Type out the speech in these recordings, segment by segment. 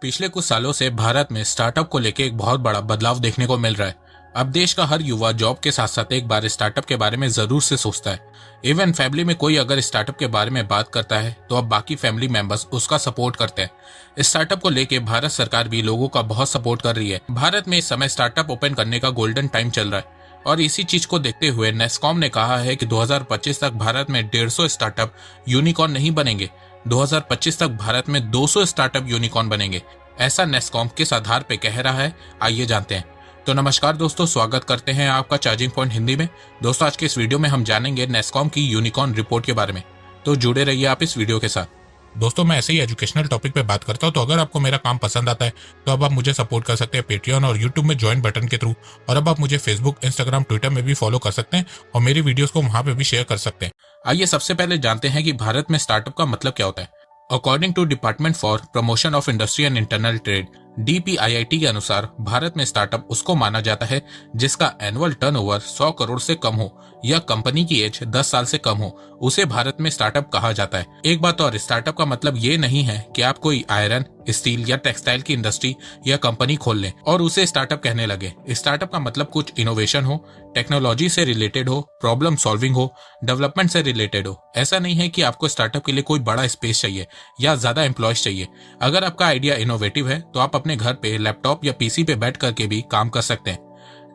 पिछले कुछ सालों से भारत में स्टार्टअप को लेकर एक बहुत बड़ा बदलाव देखने को मिल रहा है। अब देश का हर युवा जॉब के साथ साथ एक बार स्टार्टअप के बारे में जरूर से सोचता है। इवन फैमिली में कोई अगर स्टार्टअप के बारे में बात करता है तो अब बाकी फैमिली मेंबर्स उसका सपोर्ट करते हैं। स्टार्टअप को लेकर भारत सरकार भी लोगों का बहुत सपोर्ट कर रही है। भारत में इस समय स्टार्टअप ओपन करने का गोल्डन टाइम चल रहा है और इसी चीज को देखते हुए नेस्कॉम ने कहा है कि 2025 तक भारत में 150 स्टार्टअप यूनिकॉर्न नहीं बनेंगे। 2025 तक भारत में 200 स्टार्टअप यूनिकॉर्न बनेंगे। ऐसा नेस्कॉम किस आधार पे कह रहा है, आइए जानते हैं। तो नमस्कार दोस्तों, स्वागत करते हैं आपका चार्जिंग पॉइंट हिंदी में। दोस्तों, आज के इस वीडियो में हम जानेंगे नेस्कॉम की यूनिकॉर्न रिपोर्ट के बारे में, तो जुड़े रहिए आप इस वीडियो के साथ। दोस्तों, मैं ऐसे ही एजुकेशनल टॉपिक पे बात करता हूँ, तो अगर आपको मेरा काम पसंद आता है तो अब आप मुझे सपोर्ट कर सकते हैं पेट्रियन और यूट्यूब में ज्वाइन बटन के थ्रू। और अब आप मुझे फेसबुक, इंस्टाग्राम, ट्विटर में भी फॉलो कर सकते हैं और मेरी वीडियोस को वहां पे भी शेयर कर सकते हैं। आइए सबसे पहले जानते हैं कि भारत में स्टार्टअप का मतलब क्या होता है। According to department for promotion of industry and internal trade DPIIT के अनुसार भारत में स्टार्टअप उसको माना जाता है जिसका एनुअल टर्नओवर 100 करोड़ से कम हो या कंपनी की एज 10 साल से कम हो, उसे भारत में स्टार्टअप कहा जाता है। एक बात और, स्टार्टअप का मतलब ये नहीं है कि आप कोई आयरन, स्टील या टेक्सटाइल की इंडस्ट्री या कंपनी खोल लें और उसे स्टार्टअप कहने लगे। स्टार्टअप का मतलब कुछ इनोवेशन हो, टेक्नोलॉजी से रिलेटेड हो, प्रॉब्लम सॉल्विंग हो, डेवलपमेंट से रिलेटेड हो। ऐसा नहीं है कि आपको स्टार्टअप के लिए कोई बड़ा स्पेस चाहिए या ज्यादा एम्प्लॉयज चाहिए। अगर आपका आइडिया इनोवेटिव है तो आप अपने घर पे लैपटॉप या पीसी पे बैठ करके भी काम कर सकते हैं।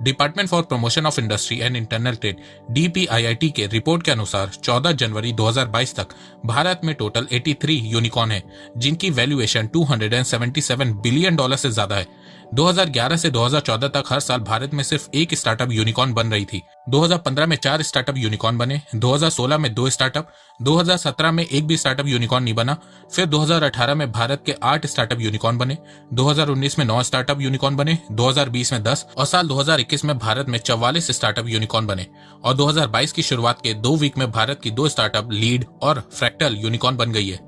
Department for promotion of industry and internal trade DPIIT के रिपोर्ट के अनुसार 14 जनवरी 2022 तक भारत में टोटल 83 यूनिकॉर्न है जिनकी वैल्यूएशन $277 बिलियन से ज्यादा है। 2011 से 2014 तक हर साल भारत में सिर्फ एक स्टार्टअप यूनिकॉर्न बन रही थी। 2015 में 4 स्टार्टअप यूनिकॉर्न बने, 2016 में 2 स्टार्टअप, 2017 में एक भी स्टार्टअप यूनिकॉर्न नहीं बना। फिर 2018 में भारत के 8 स्टार्टअप यूनिकॉर्न बने, 2019 में 9 स्टार्टअप यूनिकॉर्न बने, 2020 में 10 और साल 2021 में भारत में 44 स्टार्टअप यूनिकॉर्न बने। और 2022 की शुरुआत के 2 वीक में भारत की 2 स्टार्टअप लीड और फ्रैक्टल यूनिकॉर्न बन गई है।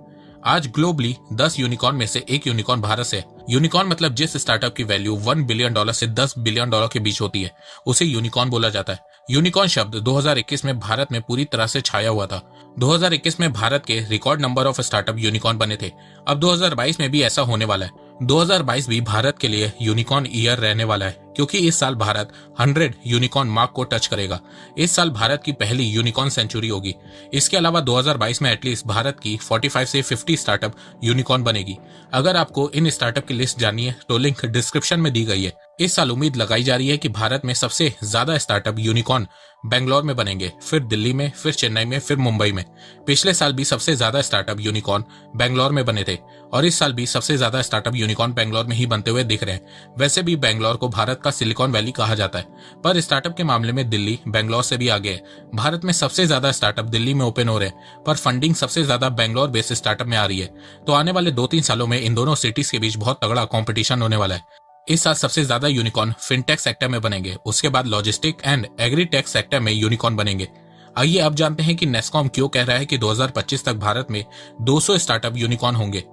आज ग्लोबली 10 यूनिकॉर्न में से एक यूनिकॉर्न भारत से है। यूनिकॉर्न मतलब जिस स्टार्टअप की वैल्यू $1 बिलियन से $10 बिलियन के बीच होती है, उसे यूनिकॉर्न बोला जाता है। यूनिकॉर्न शब्द 2021 में भारत में पूरी तरह से छाया हुआ था। 2021 में भारत के record number of startup unicorn बने थे। अब 2022 में भी ऐसा होने वाला है। 2022 भी भारत के लिए यूनिकॉर्न ईयर रहने वाला है क्योंकि इस साल भारत 100 यूनिकॉर्न मार्क को टच करेगा। इस साल भारत की पहली यूनिकॉर्न सेंचुरी होगी। इसके अलावा 2022 में एटलीस्ट भारत की 45 से 50 स्टार्टअप यूनिकॉर्न बनेगी। अगर आपको इन स्टार्टअप की लिस्ट जाननी है तो लिंक डिस्क्रिप्शन में दी गई है। इस साल उम्मीद लगाई जा रही है कि भारत में सबसे ज्यादा स्टार्टअप यूनिकॉर्न बेंगलोर में बनेंगे, फिर दिल्ली में, फिर चेन्नई में, फिर मुंबई में। पिछले साल भी सबसे ज्यादा स्टार्टअप यूनिकॉर्न बेंगलोर में बने थे और इस साल भी सबसे ज्यादा स्टार्टअप यूनिकॉर्न बेंगलोर में ही बनते हुए दिख रहे हैं। वैसे भी बेंगलोर को भारत का सिलिकॉन वैली कहा जाता है, पर स्टार्टअप के मामले में दिल्ली बेंगलोर से भी आगे है। भारत में सबसे ज्यादा स्टार्टअप दिल्ली में ओपन हो रहे हैं, पर फंडिंग सबसे ज्यादा बेंगलोर बेस्ड स्टार्टअप में आ रही है। तो आने वाले 2-3 सालों में इन दोनों सिटीज के बीच बहुत तगड़ा कॉम्पिटिशन होने वाला है। इस साल सबसे ज्यादा यूनिकॉर्न फिनटेक सेक्टर में बनेंगे, उसके बाद लॉजिस्टिक एंड एग्रीटेक सेक्टर में यूनिकॉर्न बनेंगे। आइए अब जानते हैं कि नेस्कॉम क्यों कह रहा है कि 2025 तक भारत में 200 स्टार्टअप यूनिकॉर्न होंगे।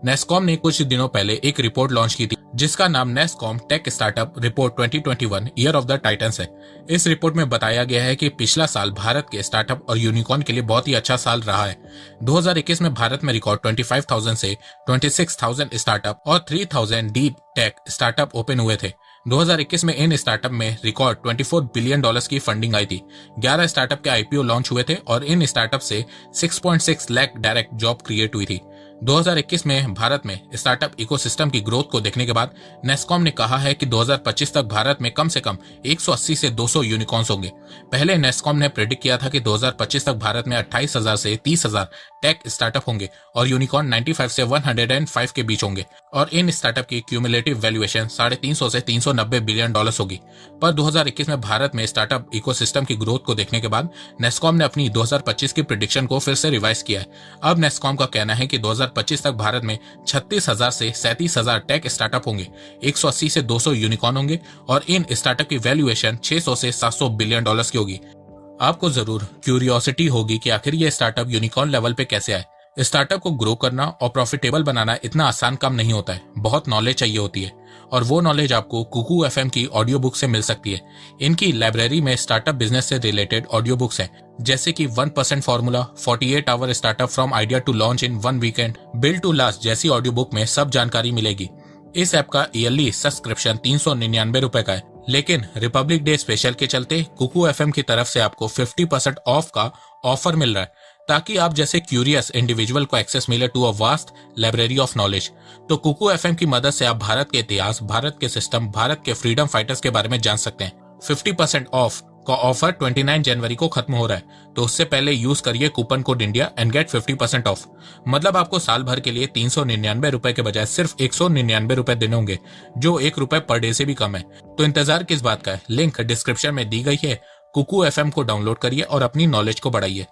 नेस्कॉम ने कुछ दिनों पहले एक रिपोर्ट लॉन्च की थी जिसका नाम NASSCOM tech startup report 2021 year of the titans है। इस रिपोर्ट में बताया गया है कि पिछला साल भारत के स्टार्टअप और यूनिकॉर्न के लिए बहुत ही अच्छा साल रहा है। 2021 में भारत में रिकॉर्ड 25,000 से 26,000 स्टार्टअप और 3,000 डीप टेक स्टार्टअप ओपन हुए थे। 2021 में इन स्टार्टअप में रिकॉर्ड $24 बिलियन की फंडिंग आई थी। 11 स्टार्टअप के IPO लॉन्च हुए थे और इन स्टार्टअप से 6.6 लाख डायरेक्ट जॉब क्रिएट हुई थी। 2021 में भारत में स्टार्टअप इकोसिस्टम की ग्रोथ को देखने के बाद नेस्कॉम ने कहा है कि 2025 तक भारत में कम से कम 180 से 200 यूनिकॉर्न्स होंगे। पहले नेस्कॉम ने प्रेडिक्ट किया था कि 2025 तक भारत में 28,000 से 30,000 टेक स्टार्टअप होंगे और यूनिकॉर्न 95 से 105 के बीच होंगे और इन स्टार्टअप की क्यूमुलेटिव वैल्यूएशन 350 से 390 बिलियन डॉलर्स होगी। पर 2021 में भारत में स्टार्टअप इकोसिस्टम की ग्रोथ को देखने के बाद नेस्कॉम ने अपनी 2025 की प्रेडिक्शन को फिर से रिवाइज किया है। अब नेस्कॉम का कहना है कि 2025 तक भारत में 36,000 से 37,000 टेक स्टार्टअप होंगे, 180 से 200 यूनिकॉर्न होंगे और इन स्टार्टअप की वैल्यूएशन 600 से 700 बिलियन डॉलर्स की होगी। आपको जरूर क्यूरियोसिटी होगी कि आखिर ये स्टार्टअप यूनिकॉर्न लेवल पे कैसे आए। स्टार्टअप को ग्रो करना और प्रॉफिटेबल बनाना इतना आसान काम नहीं होता है, बहुत नॉलेज चाहिए होती है और वो नॉलेज आपको कुकू FM की ऑडियो बुक से मिल सकती है। इनकी लाइब्रेरी में स्टार्टअप बिजनेस से रिलेटेड ऑडियो बुक्स हैं जैसे कि 1% formula, 48 hour startup from idea to launch in 1 weekend, build to last जैसी ऑडियो बुक में सब जानकारी मिलेगी। इस ऐप का ईयरली सब्सक्रिप्शन 399 रुपए का है, लेकिन रिपब्लिक डे स्पेशल के चलते कुकू एफएम की तरफ से आपको 50% ऑफ का ऑफर मिल रहा है, ताकि आप जैसे क्यूरियस इंडिविजुअल को एक्सेस मिले to a vast library of knowledge. तो कुकू एफएम की मदद से आप भारत के इतिहास, भारत के सिस्टम, भारत के फ्रीडम फाइटर्स के बारे में जान सकते हैं। 50% ऑफ का ऑफर 29 जनवरी को खत्म हो रहा है, तो उससे पहले यूज करिए coupon code India and get 50% off. मतलब आपको साल भर के लिए 399 रुपए के बजाय सिर्फ 199 रुपए देने होंगे, जो 1 रुपए पर डे से भी कम है। तो इंतजार किस बात का है? लिंक डिस्क्रिप्शन में दी गई है। कुकू एफएम को डाउनलोड करिए और अपनी नॉलेज को बढ़ाइए।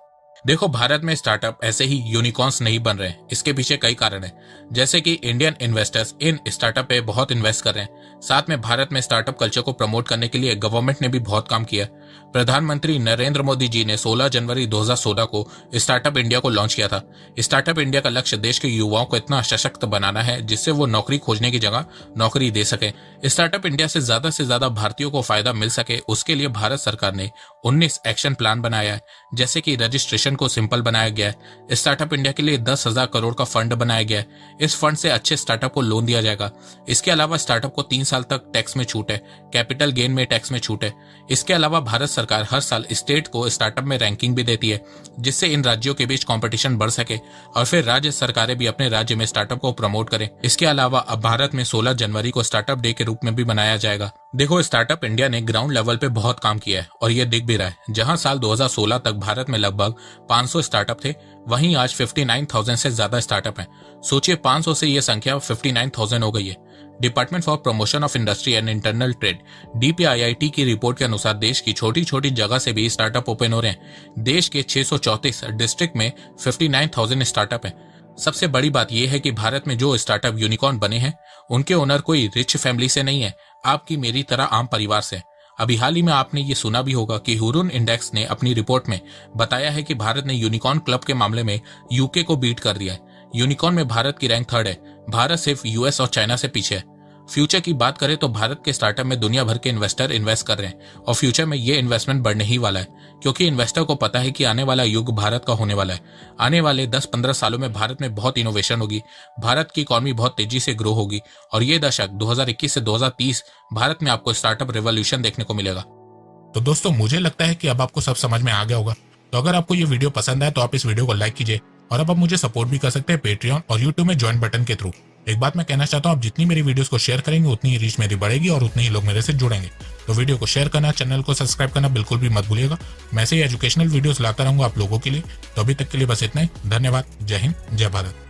देखो, भारत में स्टार्टअप ऐसे ही यूनिकॉर्न्स नहीं बन रहे हैं, इसके पीछे कई कारण हैं, जैसे कि इंडियन इन्वेस्टर्स इन स्टार्टअप पे बहुत इन्वेस्ट कर रहे हैं। साथ में भारत में स्टार्टअप कल्चर को प्रमोट करने के लिए गवर्नमेंट ने भी बहुत काम किया। प्रधानमंत्री नरेंद्र मोदी जी ने 16 जनवरी 2016 को स्टार्टअप इंडिया को लॉन्च किया था। स्टार्टअप इंडिया का लक्ष्य देश के युवाओं को इतना सशक्त बनाना है जिससे वो नौकरी खोजने की जगह नौकरी दे सके। स्टार्टअप इंडिया से ज्यादा भारतीयों को फायदा मिल सके, उसके लिए भारत सरकार ने 19 एक्शन प्लान बनाया है, जैसे कि रजिस्ट्रेशन को सिंपल बनाया गया है। स्टार्टअप इंडिया के लिए 10,000 करोड़ का फंड बनाया गया है। इस फंड से अच्छे स्टार्टअप को लोन दिया जाएगा। इसके अलावा स्टार्टअप को 3 साल तक टैक्स में छूट है, कैपिटल गेन में टैक्स में छूट है। इसके अलावा भारत सरकार हर साल स्टेट को स्टार्टअप में रैंकिंग भी देती है, जिससे इन राज्यों के बीच कंपटीशन बढ़ सके और फिर राज्य सरकारें भी अपने राज्य में स्टार्टअप को प्रमोट करें। इसके अलावा अब भारत में 16 जनवरी को स्टार्टअप डे के रूप में भी मनाया जाएगा। देखो, स्टार्टअप इंडिया ने ग्राउंड लेवल पे बहुत काम किया है और ये दिख भी रहा है। जहां साल 2016 तक भारत में लगभग 500 स्टार्टअप थे, वहीं आज 59,000 से ज्यादा स्टार्टअप हैं। सोचिए, 500 से ये संख्या 59,000 हो गई है। Department for promotion of industry and internal trade DPIIT की रिपोर्ट के अनुसार देश की छोटी छोटी जगह से भी स्टार्टअप ओपन हो रहे हैं। देश के 634 डिस्ट्रिक्ट में 59,000 स्टार्टअप हैं। सबसे बड़ी बात यह है कि भारत में जो स्टार्टअप यूनिकॉर्न बने हैं, उनके ओनर कोई रिच फैमिली से नहीं है, आपकी मेरी तरह आम परिवार से। अभी हाल ही में आपने ये सुना भी होगा कि हुरुन इंडेक्स ने अपनी रिपोर्ट में बताया है कि भारत ने यूनिकॉर्न क्लब के मामले में यूके को बीट कर दिया है। यूनिकॉर्न में भारत की रैंक 3rd है। भारत सिर्फ US और चाइना से पीछे है। फ्यूचर की बात करें तो भारत के स्टार्टअप में दुनिया भर के इन्वेस्टर इन्वेस्ट कर रहे हैं और फ्यूचर में ये इन्वेस्टमेंट बढ़ने ही वाला है, क्योंकि इन्वेस्टर को पता है कि आने वाला युग भारत का होने वाला है। आने वाले 10-15 सालों में भारत में बहुत इनोवेशन होगी, भारत की इकॉनमी बहुत तेजी से ग्रो होगी और ये दशक 2021 से 2030 भारत में आपको स्टार्टअप रेवोल्यूशन देखने को मिलेगा। तो दोस्तों, मुझे लगता है कि अब आपको सब समझ में आ गया होगा। तो अगर आपको ये वीडियो पसंद आए तो आप इस वीडियो को लाइक कीजिए और अब आप मुझे सपोर्ट भी कर सकते हैं पेट्रियन और यूट्यूब में ज्वाइन बटन के थ्रू। एक बात मैं कहना चाहता हूँ, आप जितनी मेरी वीडियोस को शेयर करेंगे उतनी ही रीच मेरी बढ़ेगी और उतने ही लोग मेरे से जुड़ेंगे। तो वीडियो को शेयर करना, चैनल को सब्सक्राइब करना बिल्कुल भी मत भूलिएगा। मैं ऐसे ही एजुकेशनल वीडियोस लाता रहूंगा आप लोगों के लिए। तो अभी तक के लिए बस इतना ही। धन्यवाद। जय हिंद, जय भारत।